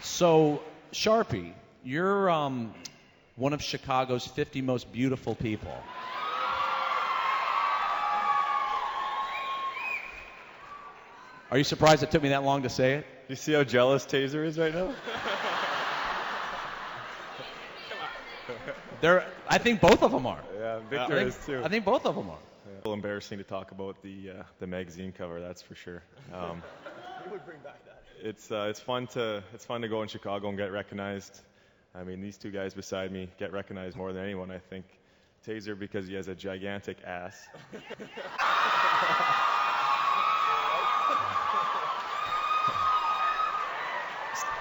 So, Sharpie, you're one of Chicago's 50 most beautiful people. Are you surprised it took me that long to say it? You see how jealous Taser is right now? I think both of them are. Yeah, Victor is too. I think both of them are. Yeah. A little embarrassing to talk about the magazine cover, that's for sure. You would bring back that. It's fun to go in Chicago and get recognized. I mean, these two guys beside me get recognized more than anyone, I think. Taser because he has a gigantic ass.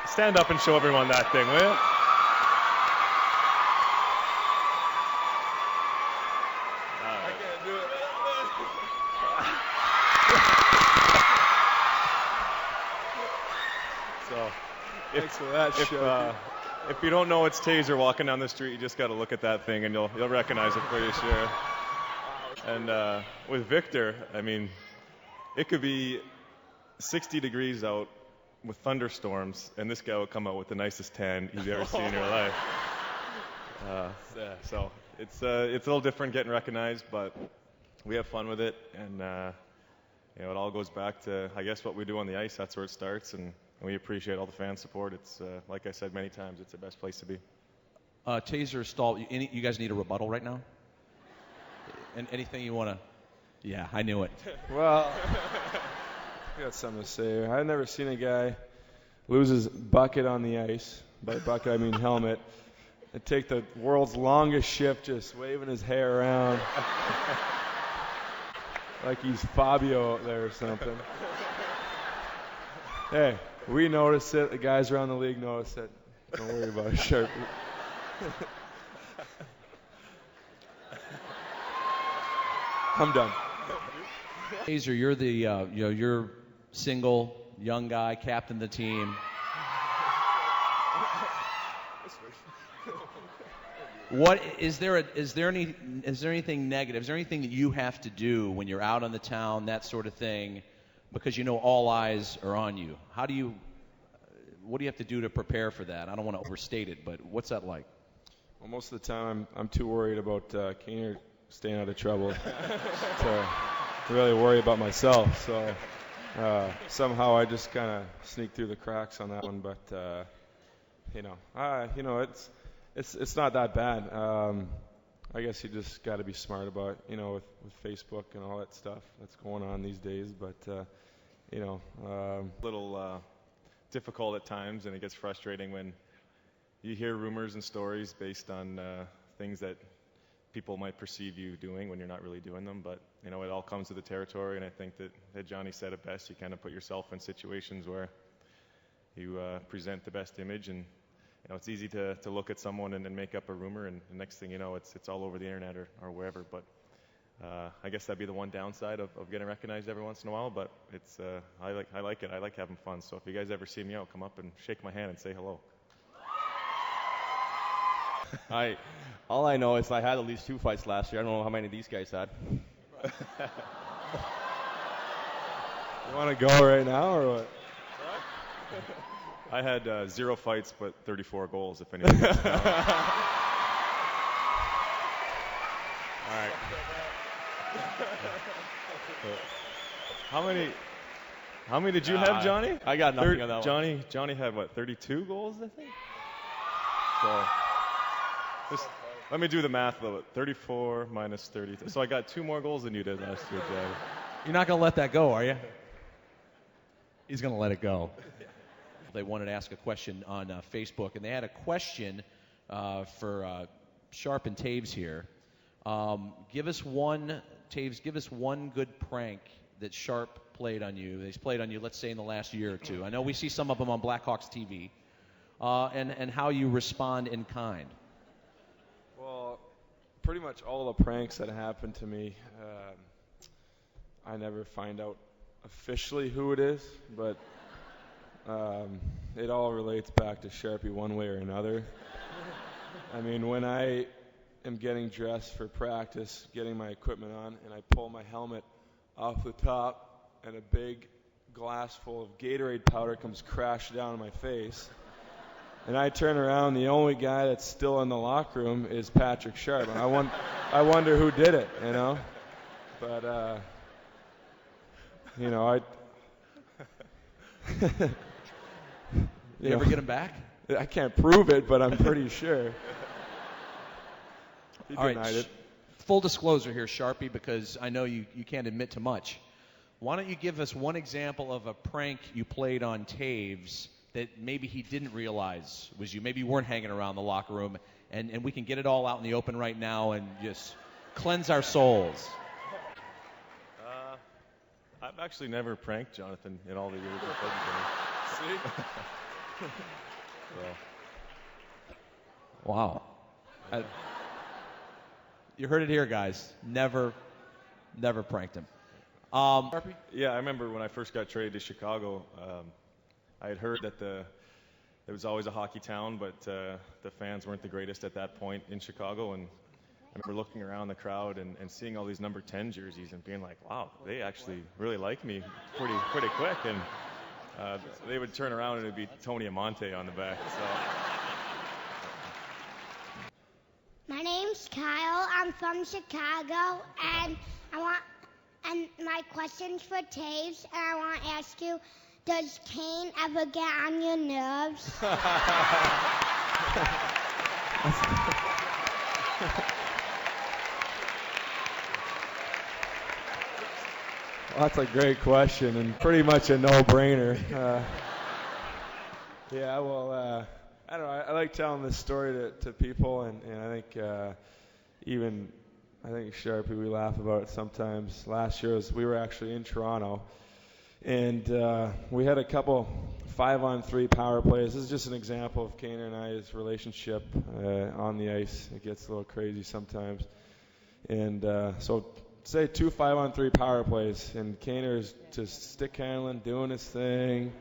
Stand up and show everyone that thing, will you? I can't do it. So, Thanks for that, if you don't know it's Taser walking down the street, you just got to look at that thing and you'll recognize it pretty sure. And with Victor, I mean, it could be 60 degrees out with thunderstorms, and this guy will come out with the nicest tan you've ever seen in your life. So it's a little different getting recognized, but we have fun with it, and it all goes back to, I guess, what we do on the ice. That's where it starts, and we appreciate all the fan support. It's like I said many times, it's the best place to be. Taser, Stahl, you guys need a rebuttal right now? And anything you want to? Yeah, I knew it. Well, I got something to say. I've never seen a guy lose his bucket on the ice. By bucket, I mean helmet. And take the world's longest shift just waving his hair around. Like he's Fabio out there or something. Hey, we notice it. The guys around the league notice it. Don't worry about it, Sharpie. I'm done. Taser, you're the you're single, young guy, captain of the team. What is there anything negative? Is there anything that you have to do when you're out on the town, that sort of thing, because you know all eyes are on you? What do you have to do to prepare for that? I don't want to overstate it, but what's that like? Well, most of the time I'm too worried about Keener staying out of trouble to really worry about myself. So somehow I just kind of sneak through the cracks on that one. But it's not that bad. I guess you just got to be smart about it, with Facebook and all that stuff that's going on these days. But Little difficult at times, and it gets frustrating when you hear rumors and stories based on things that people might perceive you doing when you're not really doing them. But it all comes with the territory, and I think that Johnny said it best. You kind of put yourself in situations where you present the best image, and it's easy to look at someone and then make up a rumor, and the next thing you know, it's all over the internet or wherever. But I guess that'd be the one downside of getting recognized every once in a while. But it's I like it. I like having fun. So if you guys ever see me out, come up and shake my hand and say hello. All I know is I had at least 2 fights last year. I don't know how many of these guys had. you want to go right now or what? I had 0 fights but 34 goals, if anyone wants to know. All right. How many did you have, Johnny? I got nothing on that one. Johnny had, 32 goals, I think? So, let me do the math a little bit. 34 minus 32. So I got 2 more goals than you did last year, Johnny. You're not going to let that go, are you? He's going to let it go. They wanted to ask a question on Facebook, and they had a question for Sharp and Toews here. Give us one good prank that Sharp played on you. He's played on you, let's say, in the last year or two. I know we see some of them on Blackhawks TV. And how you respond in kind. Well, pretty much all the pranks that happen to me, I never find out officially who it is, but it all relates back to Sharpie one way or another. I mean, when I am getting dressed for practice, getting my equipment on, and I pull my helmet off the top, and a big glass full of Gatorade powder comes crashing down on my face, And I turn around, the only guy that's still in the locker room is Patrick Sharp. And I wonder who did it, you know. But, you know, You ever get him back? I can't prove it, but I'm pretty sure. He All right, denied it. full disclosure here, Sharpie, because I know you can't admit to much. Why don't you give us one example of a prank you played on Toews that maybe he didn't realize was you? Maybe you weren't hanging around the locker room, and we can get it all out in the open right now and just cleanse our souls. I've actually never pranked Jonathan in all the years I've played with him. See? So, Wow. You heard it here, guys. Never pranked him. Sharpie? yeah, I remember when I first got traded to Chicago, I had heard that it was always a hockey town, but the fans weren't the greatest at that point in Chicago. And I remember looking around the crowd and seeing all these number 10 jerseys and being like, wow, they actually really like me pretty quick. And they would turn around and it would be Tony Amonte on the back. So. My name's Kyle. I'm from Chicago, and my question's for Toews, and I want to ask you, does Kane ever get on your nerves? Well, that's a great question and pretty much a no-brainer. Yeah, well, I don't know. I like telling this story to people, and I think I think Sharpie, we laugh about it sometimes. Last year we were actually in Toronto, and we had a couple 5-on-3 power plays. This is just an example of Kane and I's relationship on the ice. It gets a little crazy sometimes. And so say 2 5-on-3 power plays, and Kaner's just stick handling, doing his thing,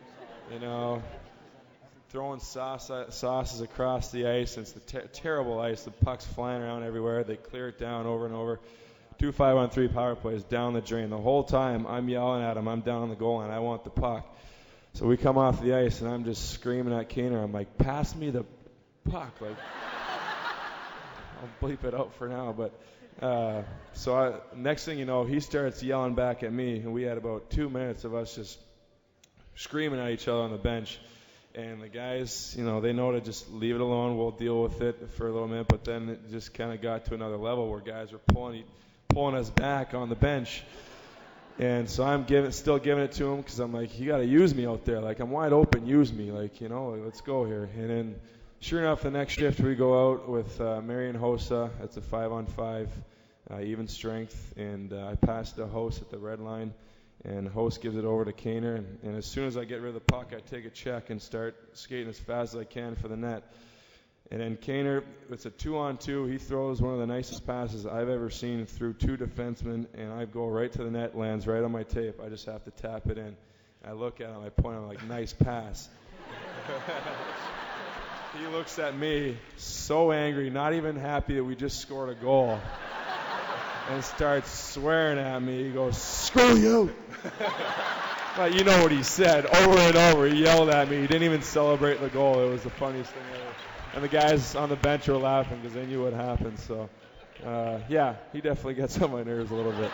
you know, throwing sauces across the ice. And it's the terrible ice. The puck's flying around everywhere. They clear it down over and over. 2 5-on-3 power plays down the drain. The whole time I'm yelling at him. I'm down on the goal line. I want the puck. So we come off the ice, and I'm just screaming at Kaner. I'm like, pass me the puck. Like, I'll bleep it out for now. But next thing you know, he starts yelling back at me, and we had about 2 minutes of us just screaming at each other on the bench. And the guys, you know, they know to just leave it alone. We'll deal with it for a little minute. But then it just kind of got to another level where guys were pulling us back on the bench. And so I'm still giving it to him because I'm like, you got to use me out there. Like, I'm wide open. Use me. Like, you know, let's go here. And then sure enough, the next shift we go out with Marian Hossa. It's a 5-on-5 even strength. And I pass the Hoss at the red line. And Hoss gives it over to Kaner. And as soon as I get rid of the puck, I take a check and start skating as fast as I can for the net. And then Kaner, it's a 2-on-2. He throws one of the nicest passes I've ever seen through 2 defensemen. And I go right to the net, lands right on my tape. I just have to tap it in. I look at him, I point, I'm like, nice pass. He looks at me so angry, not even happy that we just scored a goal. And starts swearing at me. He goes, screw you. Well, you know what he said over and over. He yelled at me. He didn't even celebrate the goal. It was the funniest thing ever. And the guys on the bench were laughing because they knew what happened. So, yeah, he definitely gets on my nerves a little bit.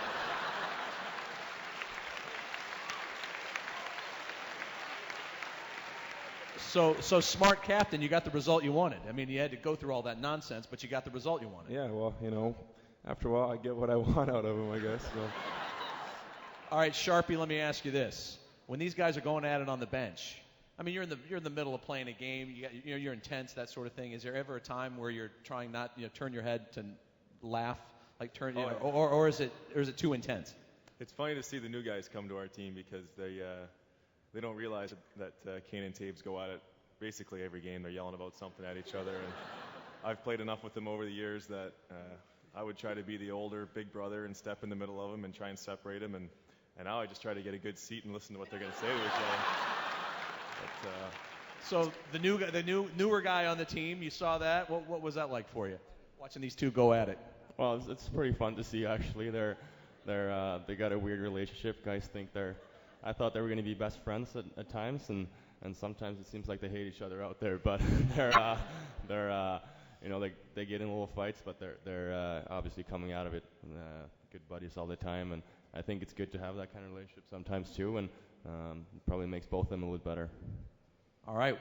So smart captain, you got the result you wanted. I mean, you had to go through all that nonsense, but you got the result you wanted. Yeah, well, you know, after a while I get what I want out of him, I guess. So. All right, Sharpie, let me ask you this. When these guys are going at it on the bench, I mean, you're in the middle of playing a game. You're intense, that sort of thing. Is there ever a time where you're trying not, turn your head to laugh, like turn, or is it too intense? It's funny to see the new guys come to our team because they don't realize that Kane and Toews go at it basically every game. They're yelling about something at each other, and I've played enough with them over the years that I would try to be the older big brother and step in the middle of them and try and separate them, and now I just try to get a good seat and listen to what they're going to say to each other. But, so the newer guy on the team, you saw that. What was that like for you, watching these two go at it? Well, it's pretty fun to see actually. They got a weird relationship. Guys think I thought they were going to be best friends at times, and and sometimes it seems like they hate each other out there. But they're you know, they get in little fights, but they're obviously coming out of it good buddies all the time, and I think it's good to have that kind of relationship sometimes too, and it probably makes both of them a little better. All right,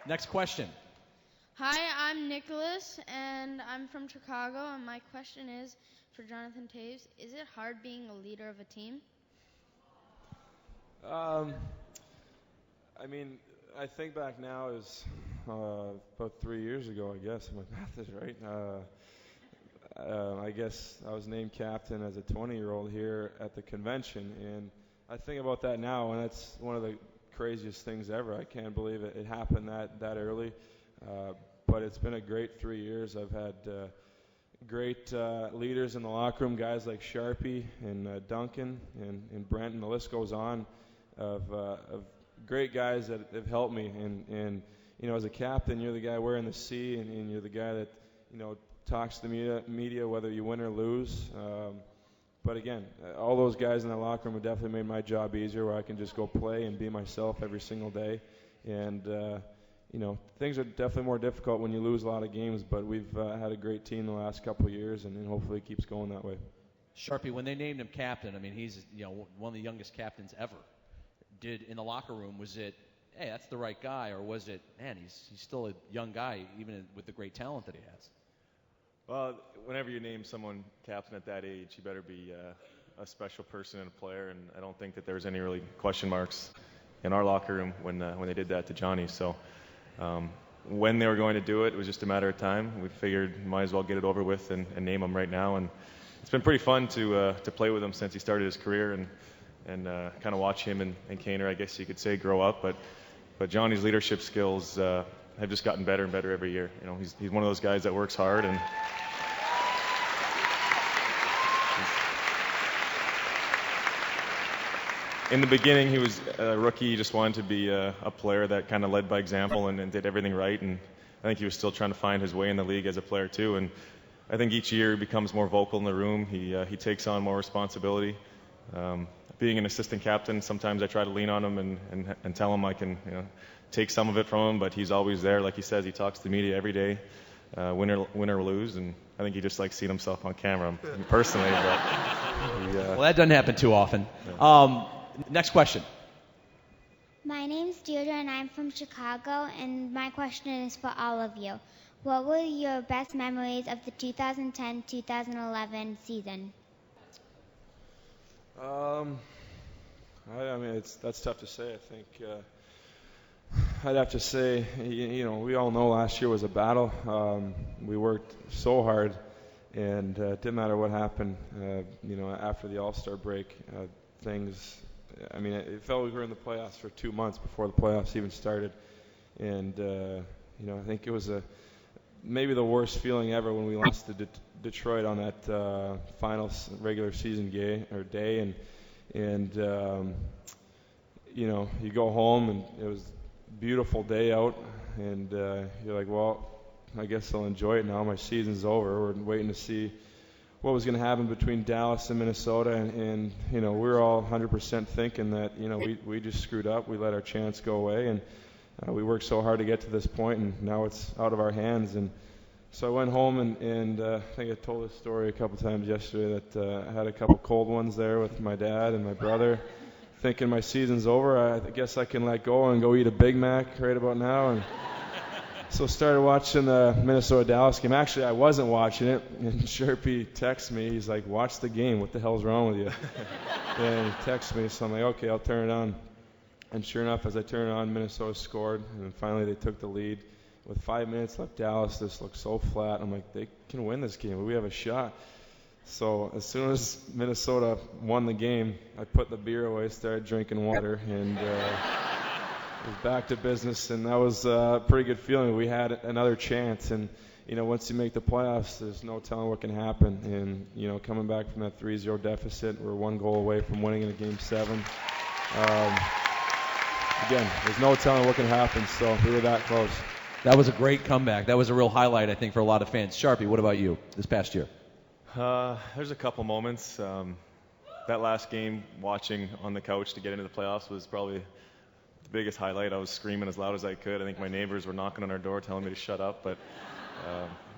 next question. Hi, I'm Nicholas, and I'm from Chicago, and my question is for Jonathan Toews. Is it hard being a leader of a team? I mean, I think back now is about 3 years ago, I guess, if my math is right. I guess I was named captain as a 20-year-old here at the convention, and I think about that now, and that's one of the craziest things ever. I can't believe it happened that early, but it's been a great 3 years. I've had great leaders in the locker room, guys like Sharpie and Duncan and Brent, and the list goes on of great guys that have helped me. And you know, as a captain, you're the guy wearing the C, and you're the guy that, you know, talks to the media whether you win or lose. But again, all those guys in the locker room have definitely made my job easier, where I can just go play and be myself every single day. And you know, things are definitely more difficult when you lose a lot of games, but we've had a great team the last couple of years, and hopefully it keeps going that way. Sharpie, when they named him captain, I mean, he's, you know, one of the youngest captains ever. In the locker room, was it, hey, that's the right guy, or was it, man, he's still a young guy, even with the great talent that he has? Well, whenever you name someone captain at that age, you better be a special person and a player, and I don't think that there's any really question marks in our locker room when they did that to Johnny. So when they were going to do it, it was just a matter of time. We figured might as well get it over with and name him right now, and it's been pretty fun to play with him since he started his career and kind of watch him and Kaner, I guess you could say, grow up. But Johnny's leadership skills have just gotten better and better every year. You know, he's one of those guys that works hard, and in the beginning, he was a rookie. He just wanted to be a player that kind of led by example and did everything right. And I think he was still trying to find his way in the league as a player too. And I think each year he becomes more vocal in the room. He takes on more responsibility. Being an assistant captain, sometimes I try to lean on him and tell him I can, you know, take some of it from him. But he's always there. Like he says, he talks to the media every day, win or lose. And I think he just likes seeing himself on camera personally. But well, that doesn't happen too often. Yeah. Next question. My name's Deirdre, and I'm from Chicago, and my question is for all of you. What were your best memories of the 2010-2011 season? I mean, that's tough to say. I think I'd have to say, you know, we all know last year was a battle. We worked so hard, and it didn't matter what happened. You know, after the All-Star break, things. I mean, it felt like we were in the playoffs for 2 months before the playoffs even started, and you know, I think it was maybe the worst feeling ever when we lost to Detroit on that final regular season day, and you know, you go home and it was a beautiful day out, and you're like, well, I guess I'll enjoy it now. My season's over. We're waiting to see what was going to happen between Dallas and Minnesota, and you know, we were all 100% thinking that, you know, we just screwed up. We let our chance go away, and we worked so hard to get to this point, and now it's out of our hands. And so I went home, and I think I told this story a couple times yesterday, that I had a couple cold ones there with my dad and my brother, thinking my season's over. I guess I can let go and go eat a Big Mac right about now. And so started watching the Minnesota-Dallas game. Actually, I wasn't watching it, and Sharpie texts me. He's like, watch the game. What the hell's wrong with you? And he texts me, so I'm like, okay, I'll turn it on. And sure enough, as I turned it on, Minnesota scored, and then finally they took the lead. With 5 minutes left, Dallas just looked so flat. I'm like, they can win this game. We have a shot. So as soon as Minnesota won the game, I put the beer away, started drinking water, and was back to business, and that was a pretty good feeling. We had another chance, and you know, once you make the playoffs, there's no telling what can happen. And you know, coming back from that 3-0 deficit, we're 1 goal away from winning in a Game 7. Again, there's no telling what can happen, so we were that close. That was a great comeback. That was a real highlight, I think, for a lot of fans. Sharpie, what about you this past year? There's a couple moments. That last game, watching on the couch to get into the playoffs, was probably the biggest highlight. I was screaming as loud as I could. I think my neighbors were knocking on our door telling me to shut up, but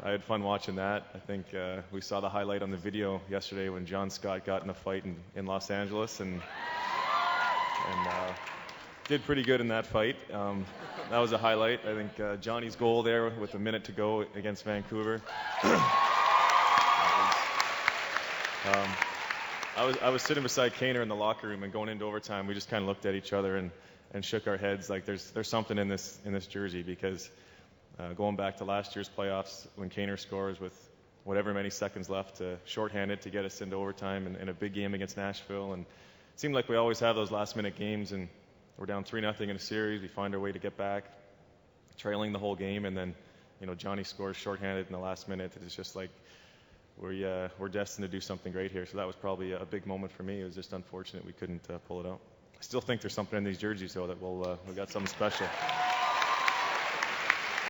I had fun watching that. I think we saw the highlight on the video yesterday when John Scott got in a fight in Los Angeles and did pretty good in that fight. That was a highlight. I think Johnny's goal there with a minute to go against Vancouver. I was sitting beside Kaner in the locker room, and going into overtime, we just kind of looked at each other and shook our heads like there's something in this jersey, because going back to last year's playoffs when Kaner scores with whatever many seconds left, shorthanded to get us into overtime in a big game against Nashville, and it seemed like we always have those last-minute games, and we're down 3-0 in a series. We find our way to get back, trailing the whole game, and then Johnny scores shorthanded in the last minute. It's just like we're destined to do something great here. So that was probably a big moment for me. It was just unfortunate we couldn't pull it out. I still think there's something in these jerseys, though, that we got something special.